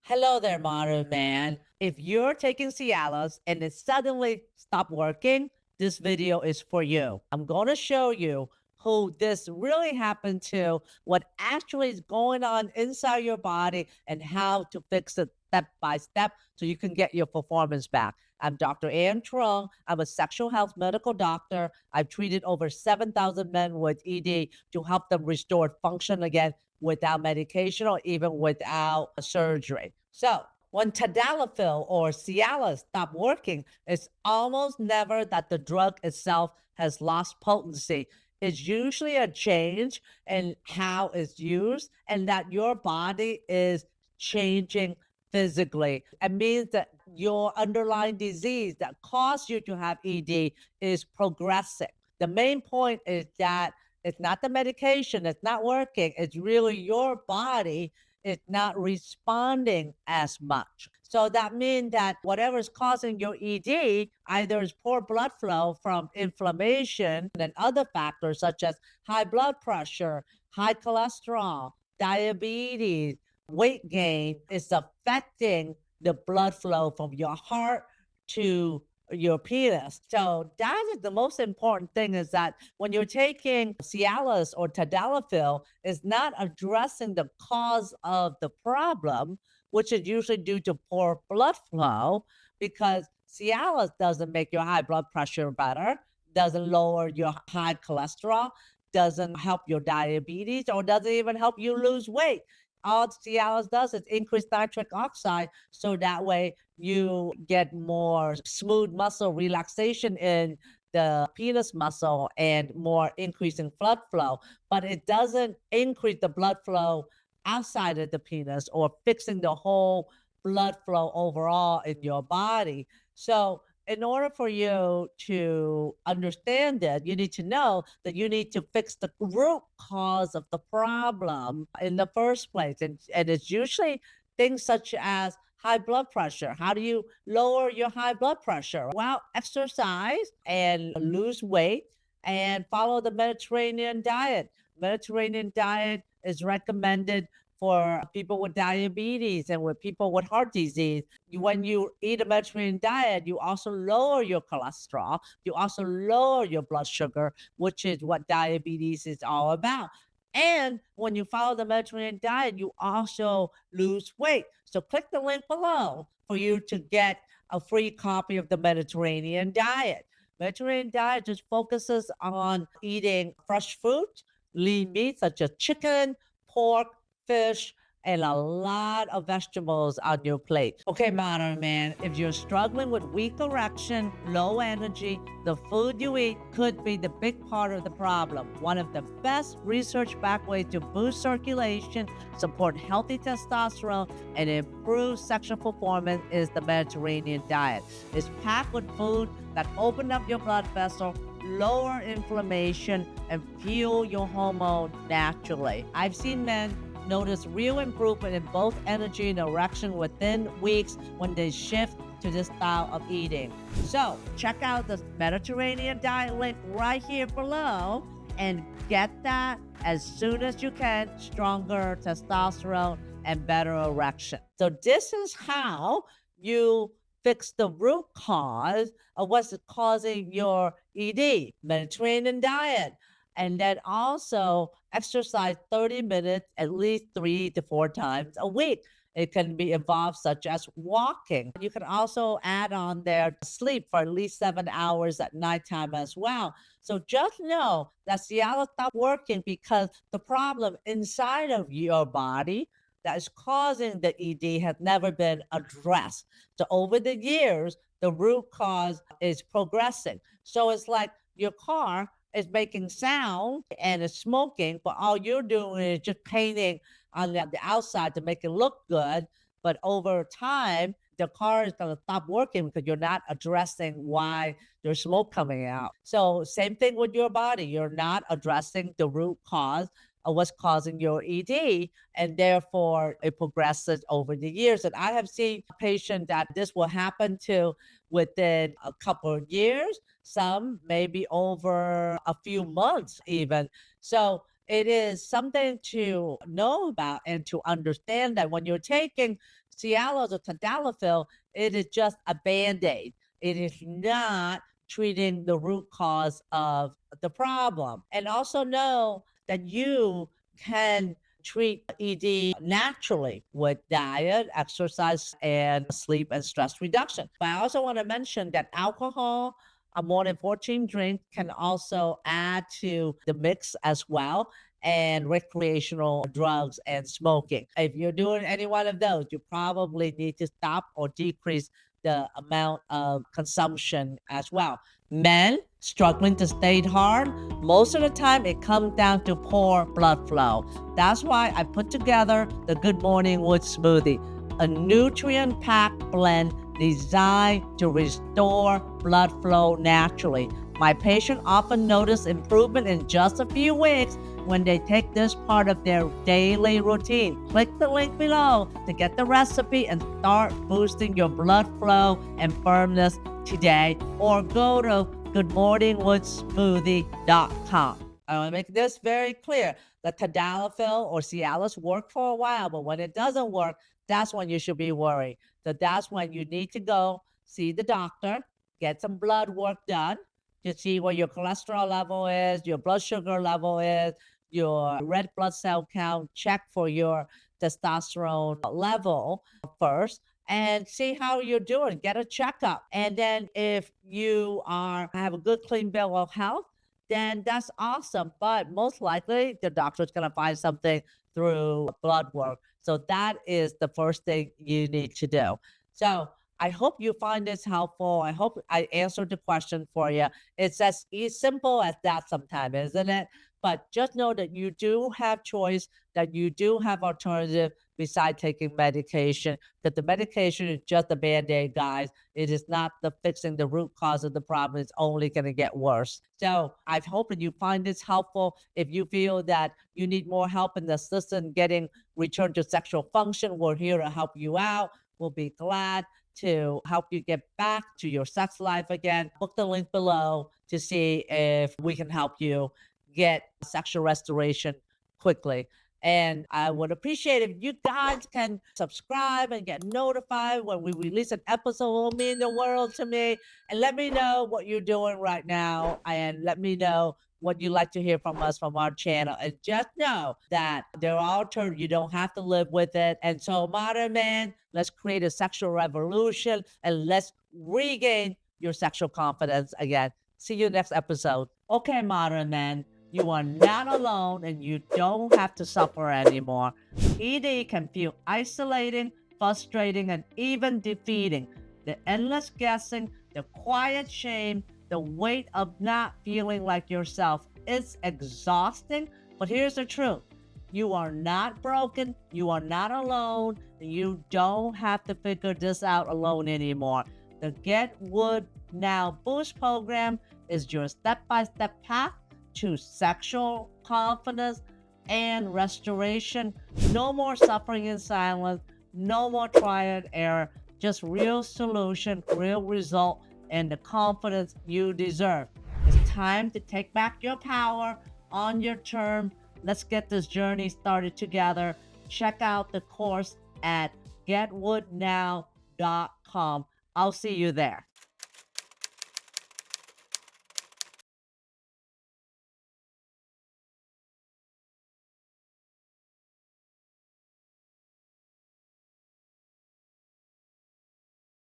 Hello there, modern man. If you're taking Cialis and it suddenly stopped working, this video is for you. I'm going to show you who this really happened to, what actually is going on inside your body, and how to fix it step by step so you can get your performance back. I'm Dr. Truong. I'm a sexual health medical doctor. I've treated over 7,000 men with ED to help them restore function again without medication or even without surgery. So when Tadalafil or Cialis stop working, it's almost never that the drug itself has lost potency. It's usually a change in how it's used and that your body is changing physically. It means that your underlying disease that caused you to have ED is progressing. The main point is that it's not the medication, it's not working. It's really your body is not responding as much. So that means that whatever is causing your ED, either is poor blood flow from inflammation and other factors such as high blood pressure, high cholesterol, diabetes, weight gain is affecting the blood flow from your heart to your penis. So that is the most important thing, is that when you're taking Cialis or Tadalafil, is not addressing the cause of the problem, which is usually due to poor blood flow, because Cialis doesn't make your high blood pressure better, doesn't lower your high cholesterol, doesn't help your diabetes, or doesn't even help you lose weight. All Cialis does is increase nitric oxide, so that way you get more smooth muscle relaxation in the penis muscle and more increasing blood flow. But it doesn't increase the blood flow outside of the penis or fixing the whole blood flow overall in your body. So in order for you to understand it, you need to know that you need to fix the root cause of the problem in the first place. And it's usually things such as high blood pressure. How do you lower your high blood pressure? Well, exercise and lose weight and follow the Mediterranean diet. Mediterranean diet is recommended for people with diabetes and with people with heart disease. When you eat a Mediterranean diet, you also lower your cholesterol, you also lower your blood sugar, which is what diabetes is all about. And when you follow the Mediterranean diet, you also lose weight. So click the link below for you to get a free copy of the Mediterranean diet. Mediterranean diet just focuses on eating fresh food, lean meat such as chicken, pork, fish, and a lot of vegetables on your plate. Okay, modern man, if you're struggling with weak erection, low energy, the food you eat could be the big part of the problem. One of the best research-backed ways to boost circulation, support healthy testosterone, and improve sexual performance is the Mediterranean diet. It's packed with food that open up your blood vessel, lower inflammation, and fuel your hormone naturally. I've seen men notice real improvement in both energy and erection within weeks when they shift to this style of eating. So check out the Mediterranean diet link right here below and get that as soon as you can. Stronger testosterone and better erection. So this is how you fix the root cause of what's causing your ED. Mediterranean diet. And then also exercise 30 minutes at least 3 to 4 times a week. It can be involved such as walking. You can also add on there sleep for at least 7 hours at nighttime as well. So just know that Cialis stopped working because the problem inside of your body that is causing the ED has never been addressed. So over the years, the root cause is progressing. So it's like your car is making sound and it's smoking, but all you're doing is just painting on the outside to make it look good. But over time, the car is going to stop working because you're not addressing why there's smoke coming out. So same thing with your body. You're not addressing the root cause of what's causing your ED, and therefore it progresses over the years. And I have seen patients that this will happen to within a couple of years, some maybe over a few months even. So it is something to know about and to understand that when you're taking Cialis or Tadalafil, it is just a Band-Aid. It is not treating the root cause of the problem. And also know that you can treat ED naturally with diet, exercise, and sleep and stress reduction. But I also want to mention that alcohol, a more than 14 drink, can also add to the mix as well, and recreational drugs and smoking. If you're doing any one of those, you probably need to stop or decrease the amount of consumption as well. Men struggling to stay hard, most of the time it comes down to poor blood flow. That's why I put together the Good Morning Wood Smoothie, a nutrient-packed blend designed to restore blood flow naturally. My patients often notice improvement in just a few weeks when they take this part of their daily routine. Click the link below to get the recipe and start boosting your blood flow and firmness today, or go to goodmorningwoodsmoothie.com. I want to make this very clear. The Tadalafil or Cialis work for a while, but when it doesn't work, that's when you should be worried. So that's when you need to go see the doctor, get some blood work done to see what your cholesterol level is, your blood sugar level is, your red blood cell count, check for your testosterone level first, and see how you're doing. Get a checkup. And then if you have a good, clean bill of health, then that's awesome. But most likely, the doctor's going to find something through blood work. So that is the first thing you need to do. So I hope you find this helpful. I hope I answered the question for you. It's as simple as that sometimes, isn't it? But just know that you do have choice, that you do have alternative besides taking medication, that the medication is just a Band-Aid, guys. It is not the fixing the root cause of the problem. It's only going to get worse. So I hope that you find this helpful. If you feel that you need more help and assistance getting return to sexual function, we're here to help you out. We'll be glad to help you get back to your sex life again. Book the link below to see if we can help you get sexual restoration quickly. And I would appreciate if you guys can subscribe and get notified when we release an episode. It will mean the world to me. And let me know what you're doing right now. And let me know what you like to hear from us from our channel. And just know that they're altered. You don't have to live with it. And so, modern man, let's create a sexual revolution and let's regain your sexual confidence again. See you next episode. Okay, modern man, you are not alone and you don't have to suffer anymore. ED can feel isolating, frustrating, and even defeating. The endless guessing, the quiet shame, the weight of not feeling like yourself. It's exhausting, but here's the truth. You are not broken. You are not alone. You don't have to figure this out alone anymore. The Get Wood Now Boost program is your step-by-step path to sexual confidence and restoration. No more suffering in silence. No more trial and error. Just real solution, real result, and the confidence you deserve. It's time to take back your power on your term. Let's get this journey started together. Check out the course at getwoodnow.com. I'll see you there.